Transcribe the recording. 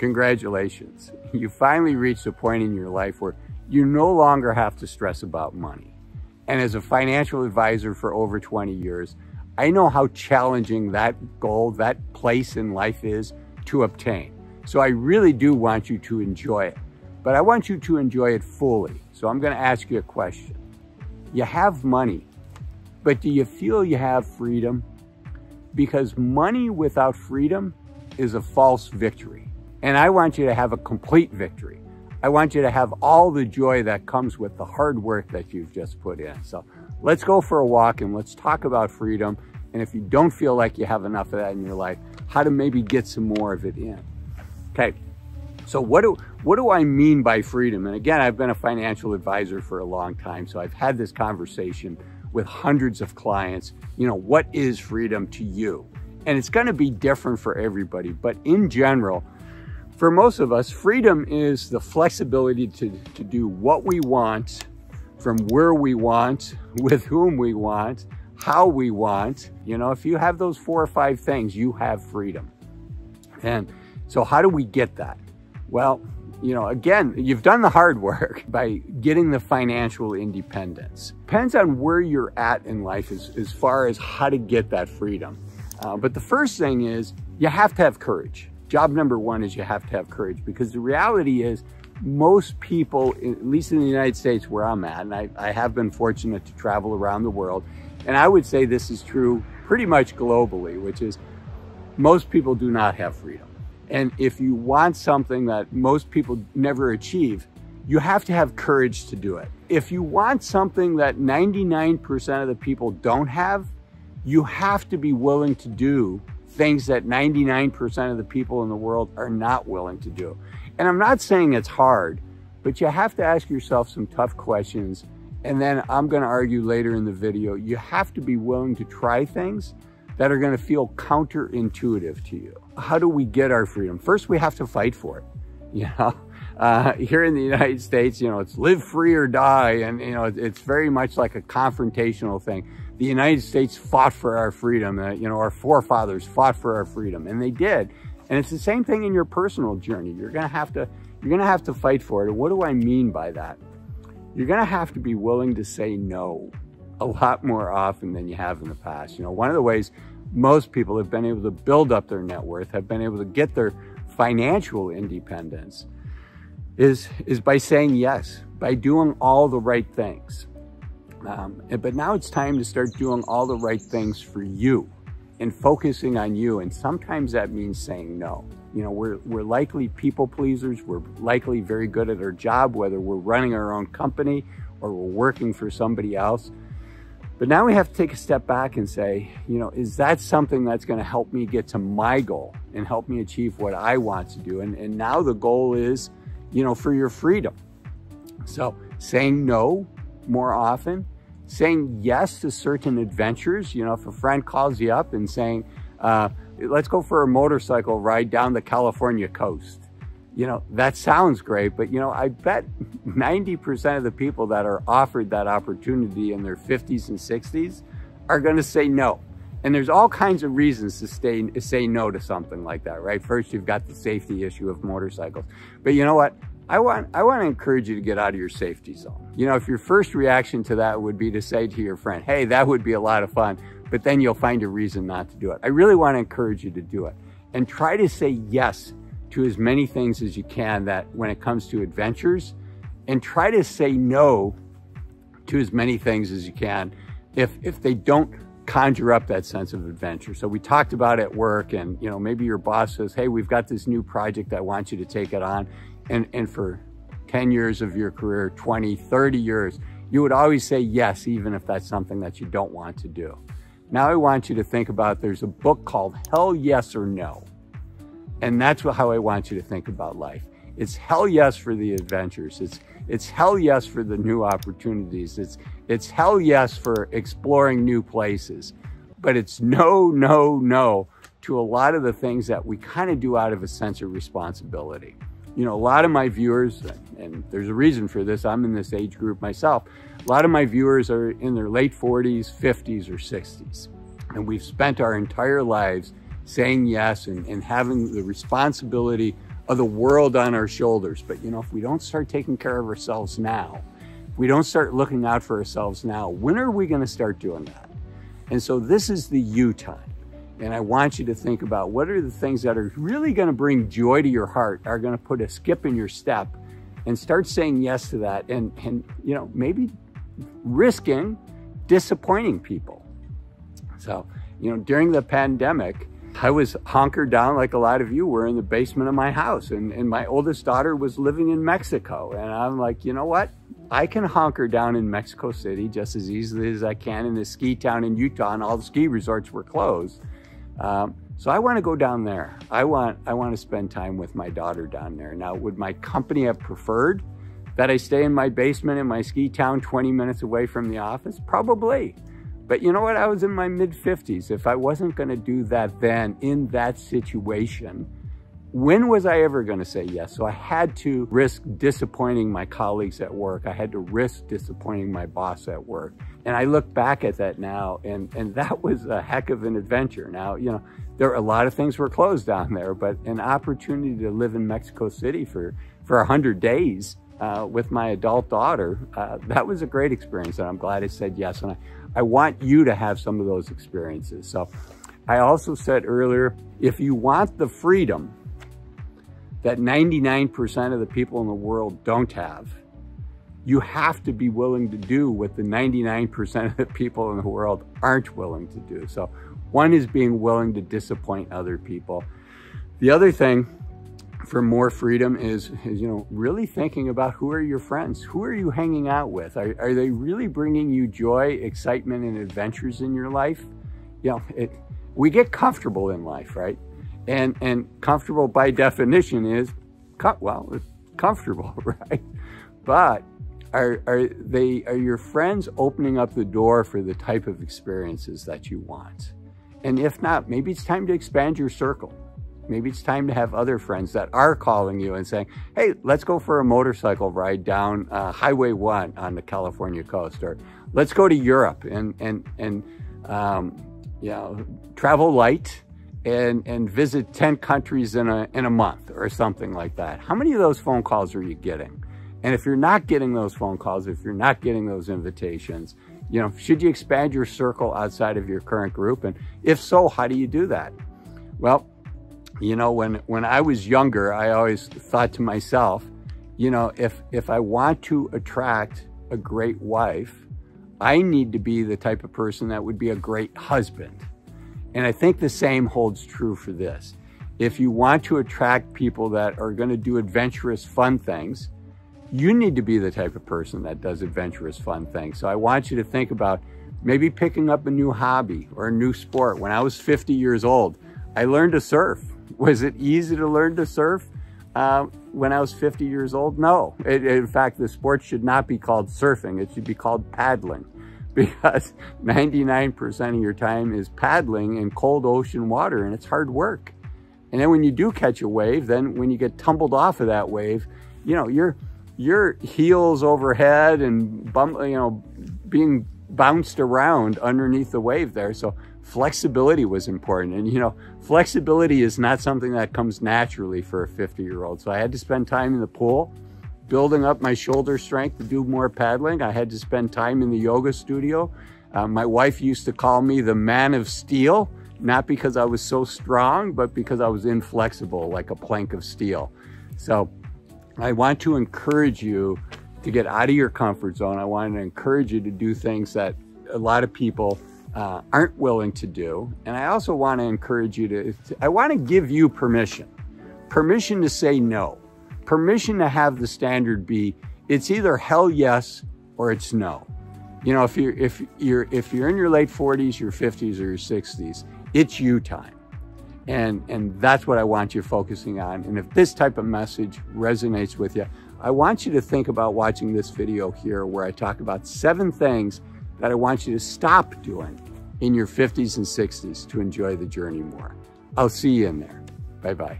Congratulations. You finally reached a point in your life where you no longer have to stress about money. And as a financial advisor for over 20 years, I know how challenging that goal, that place in life is to obtain. So I really do want you to enjoy it, but I want you to enjoy it fully. So I'm going to ask you a question. You have money, but do you feel you have freedom? Because money without freedom is a false victory. And I want you to have a complete victory. I want you to have all the joy that comes with the hard work that you've just put in. So let's go for a walk and let's talk about freedom. And if you don't feel like you have enough of that in your life, how to maybe get some more of it in. Okay, so what do I mean by freedom? And again, I've been a financial advisor for a long time, so I've had this conversation with hundreds of clients. You know, what is freedom to you? And it's going to be different for everybody, but in general, for most of us, freedom is the flexibility to do what we want, from where we want, with whom we want, how we want. You know, if you have those 4 or 5 things, you have freedom. And so how do we get that? Well, you know, again, you've done the hard work by getting the financial independence. Depends on where you're at in life as far as how to get that freedom. But the first thing is you have to have courage. Job number 1 is you have to have courage, because the reality is most people, at least in the United States where I'm at, and I have been fortunate to travel around the world, and I would say this is true pretty much globally, which is most people do not have freedom. And if you want something that most people never achieve, you have to have courage to do it. If you want something that 99% of the people don't have, you have to be willing to do things that 99% of the people in the world are not willing to do. And I'm not saying it's hard, but you have to ask yourself some tough questions. And then I'm going to argue later in the video, you have to be willing to try things that are going to feel counterintuitive to you. How do we get our freedom? First, we have to fight for it. You know, here in the United States, you know, it's live free or die. And, you know, it's very much like a confrontational thing. The United States fought for our freedom. You know, our forefathers fought for our freedom, and they did. And it's the same thing in your personal journey. You're going to have to fight for it. And what do I mean by that? You're going to have to be willing to say no a lot more often than you have in the past. You know, one of the ways most people have been able to build up their net worth, have been able to get their financial independence is by saying yes, by doing all the right things. But now it's time to start doing all the right things for you and focusing on you. And sometimes that means saying no. You know, we're likely people pleasers. We're likely very good at our job, whether we're running our own company or we're working for somebody else. But now we have to take a step back and say, you know, is that something that's going to help me get to my goal and help me achieve what I want to do? And now the goal is, you know, for your freedom. So saying no more often, saying yes to certain adventures. You know, if a friend calls you up and saying, let's go for a motorcycle ride down the California coast. You know, that sounds great, but you know, I bet 90% of the people that are offered that opportunity in their 50s and 60s are going to say no. And there's all kinds of reasons to say no to something like that, right? First, you've got the safety issue of motorcycles. But you know what? I want to encourage you to get out of your safety zone. You know, if your first reaction to that would be to say to your friend, hey, that would be a lot of fun, but then you'll find a reason not to do it. I really want to encourage you to do it and try to say yes to as many things as you can that when it comes to adventures, and try to say no to as many things as you can if they don't conjure up that sense of adventure. So we talked about at work, and you know, maybe your boss says, hey, we've got this new project, I want you to take it on. And for 10 years of your career, 20, 30 years, you would always say yes, even if that's something that you don't want to do. Now I want you to think about, there's a book called Hell Yes or No. And that's how I want you to think about life. It's hell yes for the adventures. It's hell yes for the new opportunities. It's hell yes for exploring new places. But it's no, no, no to a lot of the things that we kind of do out of a sense of responsibility. You know, a lot of my viewers, and there's a reason for this, I'm in this age group myself, a lot of my viewers are in their late 40s, 50s, or 60s. And we've spent our entire lives saying yes and having the responsibility of the world on our shoulders. But you know, if we don't start taking care of ourselves now, if we don't start looking out for ourselves now, when are we going to start doing that? And so this is the you time. And I want you to think about what are the things that are really going to bring joy to your heart, are going to put a skip in your step, and start saying yes to that. And you know, maybe risking disappointing people. So, you know, during the pandemic, I was hunkered down like a lot of you were in the basement of my house. And my oldest daughter was living in Mexico. And I'm like, you know what? I can hunker down in Mexico City just as easily as I can in the ski town in Utah, and all the ski resorts were closed. So I want to go down there. I want to spend time with my daughter down there. Now, would my company have preferred that I stay in my basement in my ski town 20 minutes away from the office? Probably. But you know what? I was in my mid-50s. If I wasn't going to do that then in that situation, when was I ever going to say yes? So I had to risk disappointing my colleagues at work. I had to risk disappointing my boss at work. And I look back at that now, and that was a heck of an adventure. Now, you know, there are a lot of things were closed down there, but an opportunity to live in Mexico City for 100 days with my adult daughter, that was a great experience, and I'm glad I said yes. And I want you to have some of those experiences. So I also said earlier, if you want the freedom that 99% of the people in the world don't have, you have to be willing to do what the 99% of the people in the world aren't willing to do. So one is being willing to disappoint other people. The other thing for more freedom is you know, really thinking about who are your friends? Who are you hanging out with? Are they really bringing you joy, excitement, and adventures in your life? You know, we get comfortable in life, right? And comfortable by definition is, well, it's comfortable, right? But are your friends opening up the door for the type of experiences that you want? And if not, maybe it's time to expand your circle. Maybe it's time to have other friends that are calling you and saying, hey, let's go for a motorcycle ride down Highway 1 on the California coast, or let's go to Europe and you know, travel light and visit 10 countries in a month or something like that. How many of those phone calls are you getting? And if you're not getting those phone calls, if you're not getting those invitations, you know, should you expand your circle outside of your current group? And if so, how do you do that? Well, you know, when I was younger, I always thought to myself, you know, if I want to attract a great wife, I need to be the type of person that would be a great husband. And I think the same holds true for this. If you want to attract people that are going to do adventurous, fun things, you need to be the type of person that does adventurous, fun things. So I want you to think about maybe picking up a new hobby or a new sport. When I was 50 years old, I learned to surf. Was it easy to learn to surf when I was 50 years old? No. In fact, the sport should not be called surfing. It should be called paddling, because 99% of your time is paddling in cold ocean water, and it's hard work. And then when you do catch a wave, then when you get tumbled off of that wave, you know, your heels overhead and being bounced around underneath the wave there. So flexibility was important. And you know, flexibility is not something that comes naturally for a 50-year-old. So I had to spend time in the pool, building up my shoulder strength to do more paddling. I had to spend time in the yoga studio. My wife used to call me the man of steel, not because I was so strong, but because I was inflexible, like a plank of steel. So I want to encourage you to get out of your comfort zone. I want to encourage you to do things that a lot of people aren't willing to do. And I also want to encourage you I want to give you permission to say no, permission to have the standard be, it's either hell yes or it's no. You know, if you're in your late 40s, your 50s, or your 60s, it's you time. And that's what I want you focusing on. And if this type of message resonates with you, I want you to think about watching this video here where I talk about 7 things that I want you to stop doing in your 50s and 60s to enjoy the journey more. I'll see you in there. Bye-bye.